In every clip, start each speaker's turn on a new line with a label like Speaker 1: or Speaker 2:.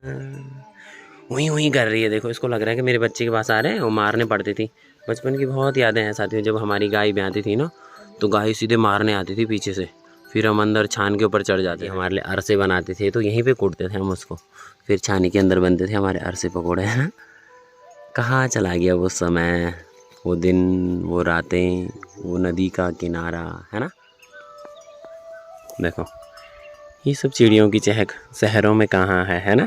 Speaker 1: वहीं वहीं कर रही है, देखो इसको लग रहा है कि मेरे बच्चे के पास आ रहे हैं। वो मारने पड़ती थी। बचपन की बहुत यादें हैं साथियों। जब हमारी गाय ब्याती थी ना, तो गाय सीधे मारने आती थी पीछे से, फिर हम अंदर छान के ऊपर चढ़ जाते। हमारे लिए अरसे बनाते थे, तो यहीं पे कूटते थे हम उसको, फिर छानी के अंदर बनते थे हमारे अरसे पकौड़े, है ना। कहाँ चला गया वो समय, वो दिन, वो रातें, वो नदी का किनारा, है ना। देखो ये सब चिड़ियों की चहक शहरों में कहाँ है ना।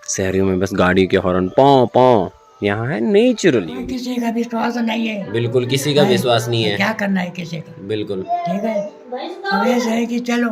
Speaker 1: शहरों में बस गाड़ी के हॉर्न पौ पौ, यहाँ है नेचुरली।
Speaker 2: किसी का विश्वास नहीं है,
Speaker 1: बिल्कुल किसी का विश्वास नहीं है।
Speaker 2: क्या करना है किसी का,
Speaker 1: बिल्कुल
Speaker 2: ठीक है। अब ऐसा है कि चलो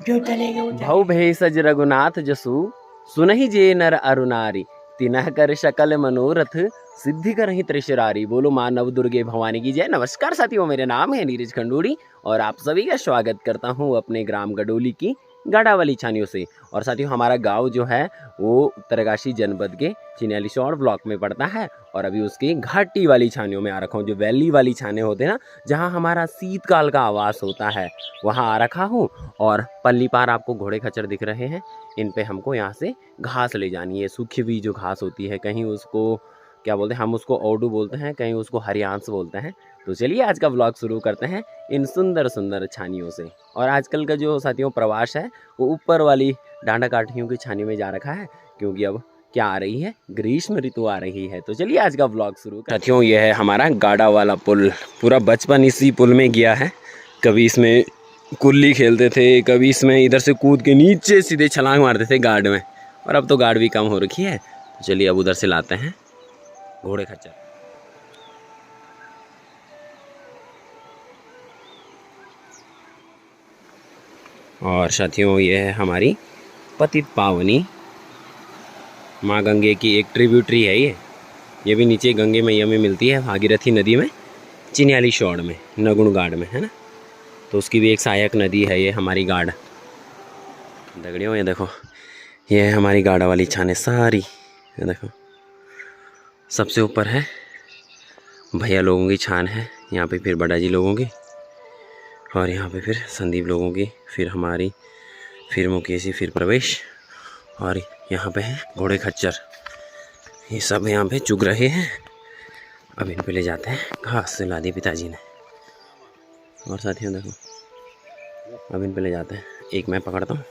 Speaker 2: जो चलेगा वो
Speaker 1: भव भेषज रघुनाथ जसु, सुनहि जे नर अरु नारी, तिनह कर शकल मनोरथ, सिद्धि करहि त्रिशरारी। बोलो माँ नव दुर्गे भवानी की जय। नमस्कार साथियों, मेरा नाम है नीरज खंडूड़ी और आप सभी का स्वागत करता हूँ अपने ग्राम गडोली की गाड़ावाली छानियों से। और साथियों हमारा गांव जो है वो उत्तरकाशी जनपद के चिन्यालीसौड़ ब्लॉक में पड़ता है और अभी उसकी घाटी वाली छानियों में आ रखा हूँ। जो वैली वाली छाने होते हैं ना, जहाँ हमारा शीतकाल का आवास होता है, वहाँ आ रखा हूँ। और पल्ली पार आपको घोड़े खच्चर दिख रहे हैं, इन पे हमको यहाँ से घास ले जानी है। सूखी हुई जो घास होती है, कहीं उसको क्या बोलते हैं, हम उसको औडू बोलते हैं, कहीं उसको हरियांश बोलते हैं। तो चलिए आज का व्लॉग शुरू करते हैं इन सुंदर सुंदर छानियों से। और आजकल का जो साथियों प्रवास है वो ऊपर वाली डांडा काठियों की छानी में जा रखा है, क्योंकि अब क्या आ रही है, ग्रीष्म ऋतु आ रही है। तो चलिए आज का व्लॉग शुरू करते हैं। साथियों ये है हमारा गाड़ा वाला पुल। पूरा बचपन इसी पुल में गया है। कभी इसमें कुल्ली खेलते थे, कभी इसमें इधर से कूद के नीचे सीधे छलांग मारते थे गार्ड में। और अब तो गार्ड भी कम हो रखी है। तो चलिए अब उधर से लाते हैं घोड़े खच्चर। और साथियों ये है हमारी पतित पावनी माँ गंगे की एक ट्रिब्यूटरी है ये भी नीचे गंगे मैया में मिलती है, भागीरथी नदी में, चिन्यालीसौड़ में, नगुण गाड़ में, है ना। तो उसकी भी एक सहायक नदी है ये हमारी गाड़। दगड़ियों ये देखो, ये है हमारी गाड़ा वाली छाने सारी। ये देखो सबसे ऊपर है भैया लोगों की छान है, यहाँ पे फिर बड़ा जी लोगों की, और यहाँ पे फिर संदीप लोगों की, फिर हमारी, फिर मुकेशी, फिर प्रवेश, और यहाँ पे है घोड़े खच्चर। ये सब यहाँ पे चुग रहे हैं। अब इन पे ले जाते हैं, घास से ला दी पिताजी ने। और साथियों देखो अब इन पे ले जाते हैं। एक मैं पकड़ता हूँ,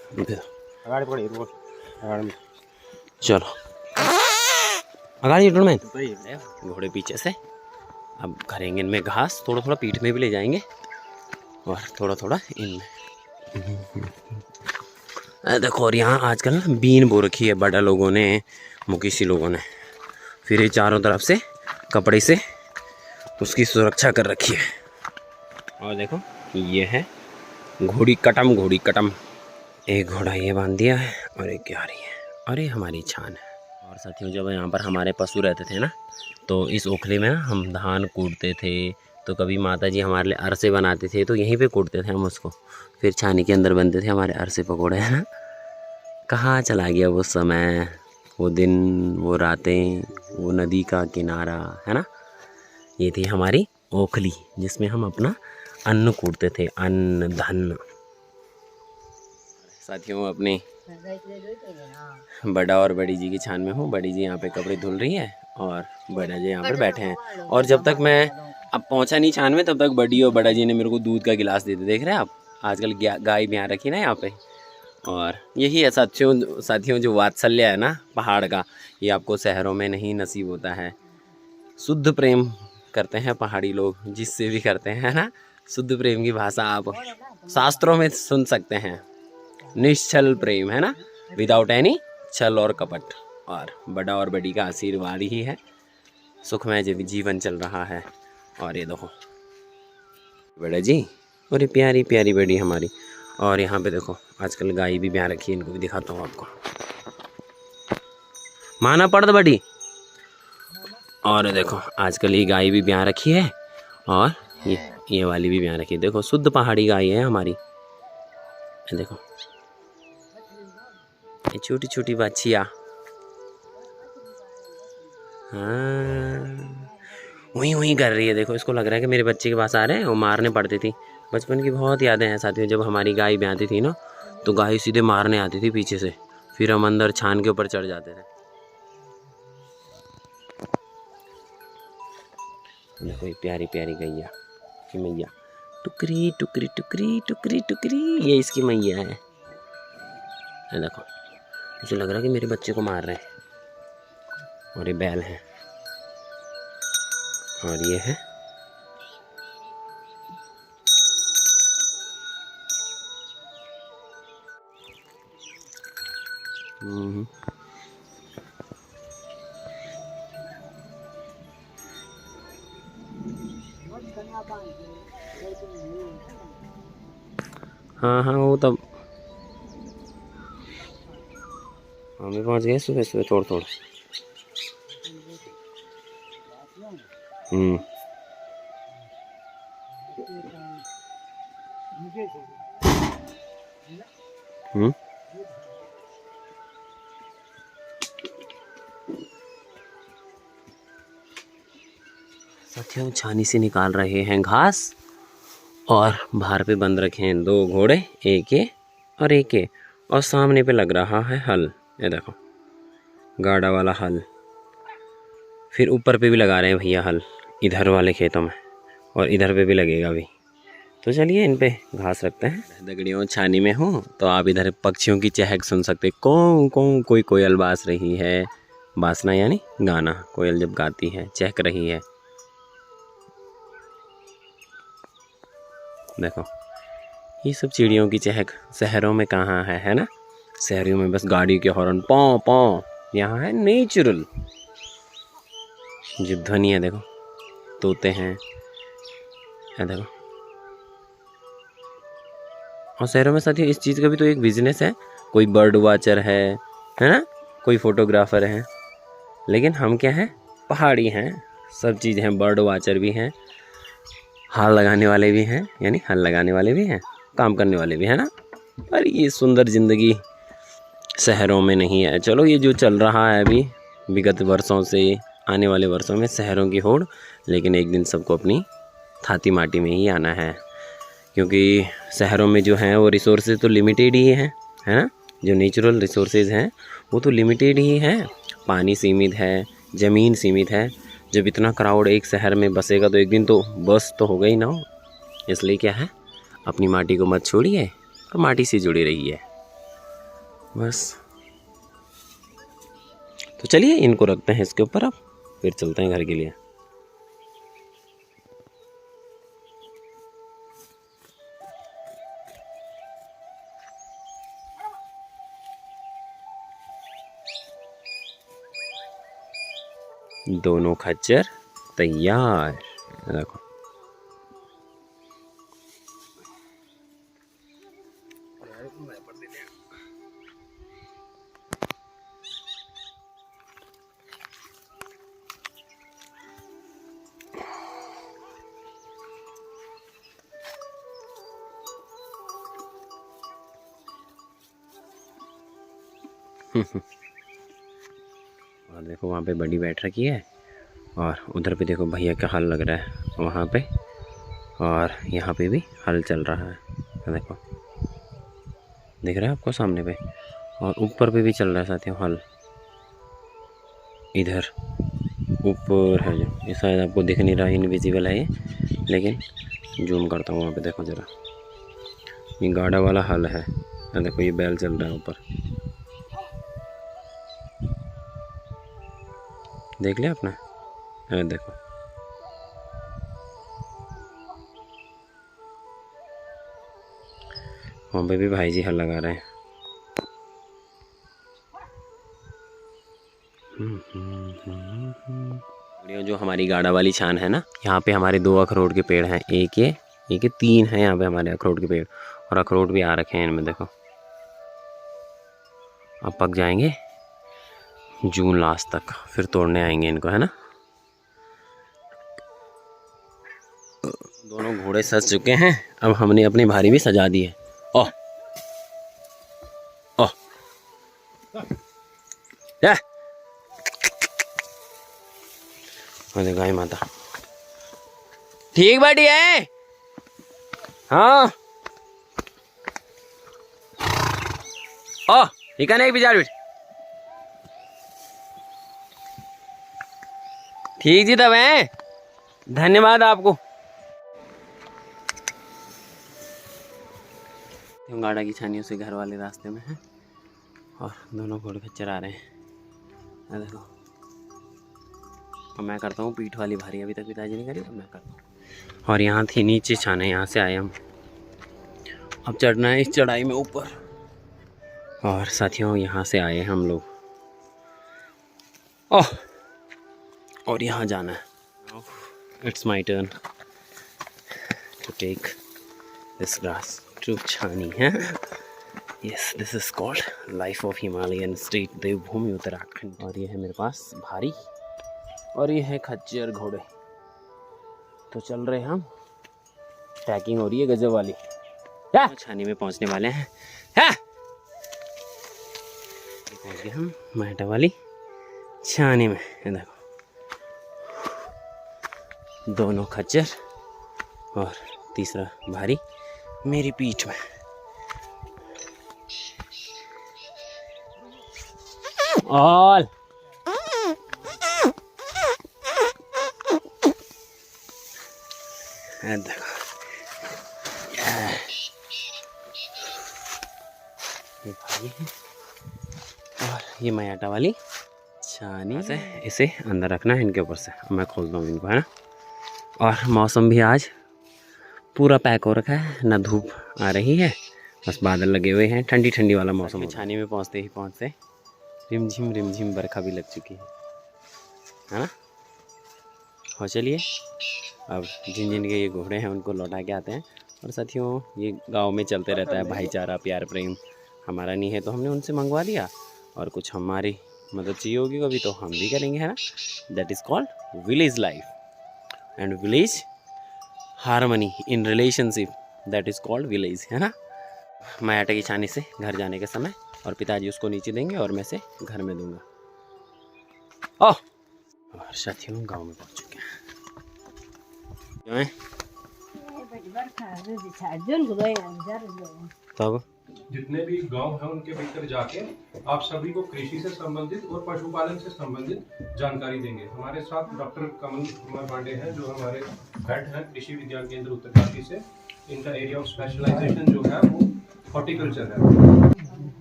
Speaker 1: चलो अगाड़ी में घोड़े पीछे से। अब करेंगे इनमें घास, थोड़ा थोड़ा पीठ में भी ले जाएंगे और थोड़ा थोड़ा इनमें। देखो और यहाँ आजकल बीन बो रखी है बड़ा लोगों ने, मुकेशी लोगों ने। फिर ये चारों तरफ से कपड़े से उसकी सुरक्षा कर रखी है। और देखो ये है घोड़ी कटम, घोड़ी कटम। एक घोड़ा ये बांध दिया है और एक क्या रही है, और ये हमारी छान है। और साथियों जब यहाँ पर हमारे पशु रहते थे ना, तो इस ओखली में हम धान कूटते थे। तो कभी माता जी हमारे लिए अरसे बनाते थे, तो यहीं पे कूटते थे हम उसको, फिर छानी के अंदर बनते थे हमारे अरसे पकौड़े, है ना। कहाँ चला गया वो समय, वो दिन, वो रातें, वो नदी का किनारा, है ना। ये थी हमारी ओखली जिसमें हम अपना अन्न कूटते थे, अन्न धन। साथियों अपने बड़ा और बड़ी जी की छान में हूँ। बड़ी जी यहाँ पे कपड़े धुल रही है और बड़ा जी यहाँ पर बैठे हैं। और जब तक मैं अब पहुँचा नहीं छान में, तब तक बड़ी और बड़ा जी ने मेरे को दूध का गिलास दे दिया। देख रहे हैं आप, आजकल गाय भी यहाँ रखी ना यहाँ पे। और यही है साथियों जो वात्सल्य है ना पहाड़ का, ये आपको शहरों में नहीं नसीब होता है। शुद्ध प्रेम करते हैं पहाड़ी लोग, जिससे भी करते हैं ना। शुद्ध प्रेम की भाषा आप शास्त्रों में सुन सकते हैं, निश्चल प्रेम, है ना, विदाउट एनी छल और कपट। और बड़ा और बड़ी का आशीर्वाद ही है, सुखमय जीवन चल रहा है। और ये देखो बड़ा जी और ये प्यारी प्यारी बड़ी हमारी। और यहाँ पे देखो आजकल गाय भी ब्याह रखी है, इनको भी दिखाता हूँ आपको। माना पड़ बड़ी। और देखो आजकल ये गाय भी ब्याह रखी है, और ये वाली भी ब्याह रखी है। देखो शुद्ध पहाड़ी गाय है हमारी। देखो ये छोटी छोटी बच्चियाँ, हाँ वहीं वहीं कर रही है। देखो इसको लग रहा है कि मेरे बच्चे के पास आ रहे हैं। वो मारने पड़ती थी। बचपन की बहुत यादें हैं साथियों। जब हमारी गाय ब्याती थी ना, तो गाय सीधे मारने आती थी पीछे से, फिर हम अंदर छान के ऊपर चढ़ जाते थे। देखो ये प्यारी प्यारी गैया की मैया, टुकरी टुकरी टुकरी टुकरी टुकरी, ये इसकी मैया है। ये देखो, मुझे लग रहा है कि मेरे बच्चे को मार रहे हैं। और ये बैल है और ये है हाँ हाँ वो तब हमें पहुँच गए सुबह सुबह थोड़ थोड़। साथियों छानी से निकाल रहे हैं घास और बाहर पे बंद रखे हैं 2 घोड़े, एक ये और एक ये, और सामने पे लग रहा है हल। ये देखो गाड़ा वाला हल। फिर ऊपर पे भी लगा रहे हैं भैया हल, इधर वाले खेतों में, और इधर पे भी लगेगा भी। तो चलिए इन पे घास रखते हैं। दगड़ियों छानी में हूँ तो आप इधर पक्षियों की चहक सुन सकते। कौं कौं कोई कोयल बास रही है। बासना यानी गाना, कोयल जब गाती है चहक रही है। देखो ये सब चिड़ियों की चहक शहरों में कहाँ है ना। शहरों में बस गाड़ी के हॉर्न पौ पौ, यहाँ है नेचुरल जो ध्वनि है। देखो तोते हैं, देखो। और शहरों में साथियों इस चीज़ का भी तो एक बिजनेस है, कोई बर्ड वॉचर है ना, कोई फोटोग्राफर है। लेकिन हम क्या हैं, पहाड़ी हैं, सब चीज़ हैं। बर्ड वॉचर भी हैं, हाल लगाने वाले भी हैं, यानी हल लगाने वाले भी हैं, काम करने वाले भी हैं ना। पर ये सुंदर ज़िंदगी शहरों में नहीं है। चलो ये जो चल रहा है अभी विगत वर्षों से, आने वाले वर्षों में शहरों की होड़, लेकिन एक दिन सबको अपनी थाती माटी में ही आना है। क्योंकि शहरों में जो हैं वो रिसोर्सेज तो लिमिटेड ही हैं, है ना। जो नेचुरल रिसोर्सेज हैं वो तो लिमिटेड ही हैं। पानी सीमित है, ज़मीन सीमित है। जब इतना क्राउड एक शहर में बसेगा तो एक दिन तो बस तो होगा ही ना हो। इसलिए क्या है, अपनी माटी को मत छोड़िए और माटी से जुड़ी रहिए बस। तो चलिए इनको रखते हैं इसके ऊपर, अब फिर चलते हैं घर के लिए। दोनों खच्चर तैयार, देखो। और देखो वहाँ पे बड़ी बैठ रखी है, और उधर पे देखो भैया का हल लग रहा है वहाँ पे, और यहाँ पे भी हल चल रहा है। देखो दिख रहा है आपको सामने पे, और ऊपर पे भी चल रहा है साथियों हल। इधर ऊपर है जो, ये शायद आपको दिख नहीं रहा, इनविजिबल है ये, लेकिन जूम करता हूँ वहाँ पे देखो ज़रा। ये गाड़ा वाला हल है, देखो ये बैल चल रहा है ऊपर, देख लिया आपने। देखो वहाँ पे भी भाई जी हल लगा रहे हैं। जो हमारी गाड़ा वाली छान है ना, यहाँ पे हमारे 2 अखरोट के पेड़ हैं, एक ये 3 है यहाँ पे हमारे अखरोट के पेड़, और अखरोट भी आ रखे हैं इनमें देखो। अब पक जाएंगे जून लास्ट तक, फिर तोड़ने आएंगे इनको, है ना। दोनों घोड़े सज चुके हैं, अब हमने अपनी भारी भी सजा दी है। ओह ओह अरे गाय माता ठीक बैठी है। हाँ ओह ठीक है, नहीं बिचार बेट ठीक जी, तब है, धन्यवाद आपको। गाड़ा की छानियों से घर वाले रास्ते में हैं और दोनों घोड़े खच्चर आ रहे हैं। ये देखो, और मैं करता हूँ पीठ वाली भारी, अभी तक पिताजी ने करी, तो मैं करता हूँ। और यहाँ थी नीचे छाने, यहाँ से आए हम, अब चढ़ना है इस चढ़ाई में ऊपर। और साथियों यहाँ से आए हम लोग, ओह, और यहाँ जाना है। It's my turn to take this grass to छानी है। Yes, this is called life of Himalayan state, Devbhoomi Uttarakhand. और ये है मेरे पास भारी, और ये है खच्चर घोड़े। तो चल रहे हम, ट्रैकिंग हो रही है गजब वाली। क्या छानी में पहुंचने वाले हैं, पहुंच गए हम मैटा वाली छानी में। देखो, दोनों खच्चर और तीसरा भारी मेरी पीठ में। ऑल देखो, ये भारी है और ये मैटा वाली छानी से इसे अंदर रखना है इनके ऊपर से। मैं खोलता हूँ इनको, है ना। और मौसम भी आज पूरा पैक हो रखा है, ना धूप आ रही है, बस बादल लगे हुए हैं, ठंडी ठंडी वाला मौसम। छानी में पहुँचते रिमझिम बरखा भी लग चुकी है ना। और चलिए अब जिन के ये घोड़े हैं उनको लौटा के आते हैं। और साथियों, ये गांव में चलते रहता है भाईचारा, प्यार प्रेम। हमारा नहीं है तो हमने उनसे मंगवा लिया, और कुछ हमारी मदद चाहिए होगी कभी तो हम भी करेंगे, है ना। That is called village life and village harmony in relationship, that is called village, है ना। मैं आटे की छानी से घर जाने के समय, और पिताजी उसको नीचे देंगे और मैं से घर में दूंगा। ओह, और साथियों गांव में पहुंच चुके हैं। तब
Speaker 3: जितने भी गांव हैं उनके भीतर जाके आप सभी को कृषि से संबंधित और पशुपालन से संबंधित जानकारी देंगे। हमारे साथ डॉक्टर कमल कुमार पांडे हैं, जो हमारे हेड हैं कृषि विज्ञान केंद्र उत्तरकाशी से। इनका एरिया ऑफ स्पेशलाइजेशन जो है वो हॉर्टिकल्चर है।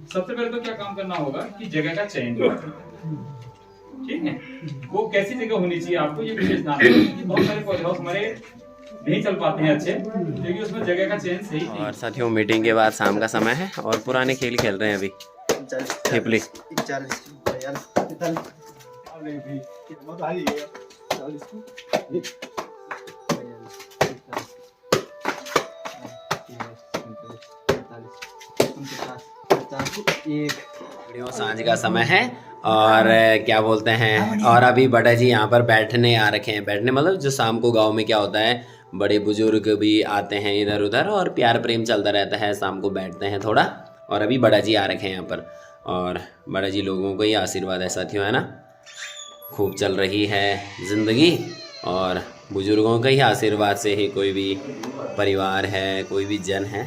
Speaker 4: सबसे पहले तो क्या काम करना होगा कि जगह का चयन, ठीक है, वो कैसी जगह होनी चाहिए आपको, ये विशेष नाम है। बहुत सारे पौधे हाउस हमारे नहीं चल पाते हैं अच्छे, क्योंकि उसमें जगह का चयन सही नहीं।
Speaker 1: और साथियों, मीटिंग के बाद शाम का समय है और पुराने खेल खेल रहे हैं अभी, ठेपली। सांझ का समय है और क्या बोलते हैं, और अभी बड़ा जी यहाँ पर बैठने आ रखे हैं। बैठने मतलब जो शाम को गांव में क्या होता है, बड़े बुजुर्ग भी आते हैं इधर उधर और प्यार प्रेम चलता रहता है, शाम को बैठते हैं थोड़ा। और अभी बड़ा जी आ रखे हैं यहाँ पर, और बड़ा जी लोगों को ही आशीर्वाद है साथियों, है ना। खूब चल रही है ज़िंदगी, और बुजुर्गों के ही आशीर्वाद से ही कोई भी परिवार है, कोई भी जन है,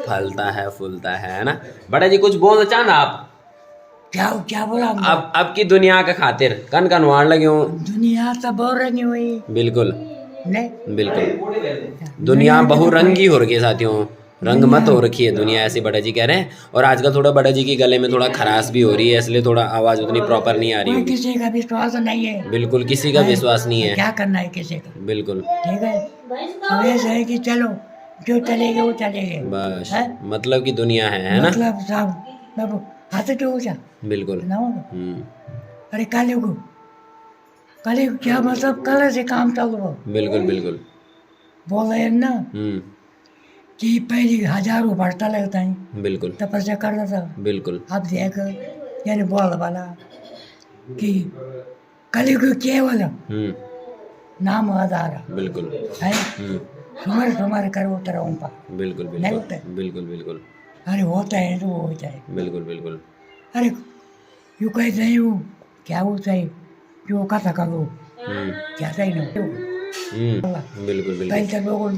Speaker 1: फलता है फूलता है ना। बड़ा जी कुछ बोलना चाहना आप?
Speaker 2: क्या बोला?
Speaker 1: अब की दुनिया का खातिर कन कनवाड़ लगे हो।
Speaker 2: दुनिया तो बहुत रंगी हुई।
Speaker 1: बिल्कुल
Speaker 2: नहीं,
Speaker 1: बिल्कुल, दुनिया बहुरंगी हो रखी है साथियों, रंग मत हो रखी है दुनिया, ऐसे बड़ा जी कह रहे हैं। और आजकल थोड़ा बड़ा जी के गले में थोड़ा खराश भी हो रही है, इसलिए थोड़ा आवाज उतनी प्रॉपर नहीं आ रही
Speaker 2: कोई
Speaker 1: होगी।
Speaker 2: किसी का विश्वास नहीं है,
Speaker 1: बिल्कुल किसी का विश्वास नहीं है।
Speaker 2: क्या करना है किसी का,
Speaker 1: बिल्कुल
Speaker 2: ठीक है। अब ऐसा है कि चलो जो चलेगा वो चलेगा,
Speaker 1: बस,
Speaker 2: है?
Speaker 1: मतलब की दुनिया है ना।
Speaker 2: मतलब सब हाथ जो हो जा
Speaker 1: बिल्कुल।
Speaker 2: ना होगा। अरे कलयुग क्या मतलब, कल से काम चल रहा।
Speaker 1: बिल्कुल बिल्कुल
Speaker 2: बोल रहे हैं ना कि पहले हजारों बढ़ता लगता है,
Speaker 1: बिल्कुल
Speaker 2: तपस्या करता था।
Speaker 1: बिल्कुल
Speaker 2: अब देख यानी बोल वाला कि कलयुग केवल नाम आधार
Speaker 1: बिल्कुल
Speaker 2: है, सुमर करो तरह पा।
Speaker 1: बिल्कुल
Speaker 2: नहीं होता है?
Speaker 1: बिल्कुल बिल्कुल
Speaker 2: अरे होता है तो होता है।
Speaker 1: बिल्कुल बिल्कुल।
Speaker 2: अरे यू कहते हैं वो क्या होता है जो कथा करो क्या सही नहीं
Speaker 1: बिल्कुल बिल्कुल।
Speaker 2: कई सब लोगों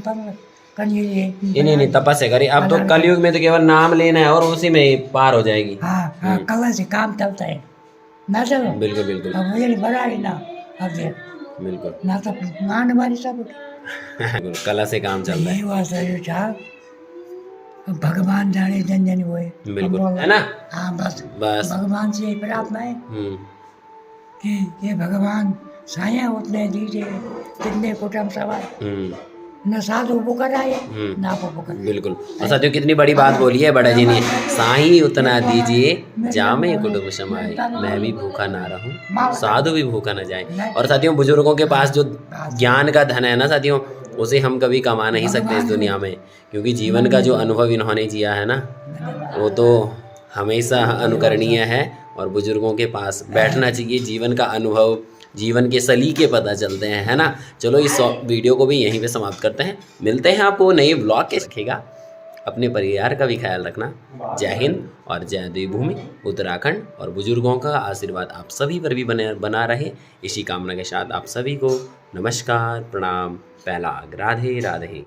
Speaker 1: नहीं तपस्या करी। अब तो कलयुग में तो केवल नाम लेना है और उसी में पार हो जाएगी।
Speaker 2: हाँ कला से काम चलता है ना, चलो
Speaker 1: बिल्कुल बिल्कुल।
Speaker 2: अब मुझे नहीं बना ही ना। अब देख
Speaker 1: बिल्कुल
Speaker 2: ना तो मान हमारी सब
Speaker 1: बिल्कुल, कला से काम चल रहा है।
Speaker 2: यही बात है जो साहब, भगवान जाने जन जन हुए
Speaker 1: बिल्कुल, है ना?
Speaker 2: हाँ बस
Speaker 1: बस।
Speaker 2: भगवान से यही प्रार्थना है कि ये भगवान साया उतने दीजिए, कितने कुटुंब सवार न साधु पुकार आए ना पुकार।
Speaker 1: बिल्कुल। और साथियों कितनी बड़ी बात बोली है बड़ा जी ने, साईं उतना दीजिए जामे कुटुंब समाए, मैं भी भूखा ना रहूं साधु भी भूखा ना जाए। और साथियों बुजुर्गों के पास जो ज्ञान का धन है ना साथियों, उसे हम कभी कमा नहीं सकते इस दुनिया में, क्योंकि जीवन का जो अनुभव इन्होंने जिया है ना, वो तो हमेशा अनुकरणीय है। और बुजुर्गों के पास बैठना चाहिए, जीवन का अनुभव, जीवन के सलीके पता चलते हैं, है ना। चलो इस वीडियो को भी यहीं पे समाप्त करते हैं, मिलते हैं आपको नए ब्लॉग के। रखेगा अपने परिवार का भी ख्याल रखना। जय हिंद और जय देवभूमि उत्तराखंड। और बुजुर्गों का आशीर्वाद आप सभी पर भी बना रहे, इसी कामना के साथ आप सभी को नमस्कार, प्रणाम, पहला राधे राधे।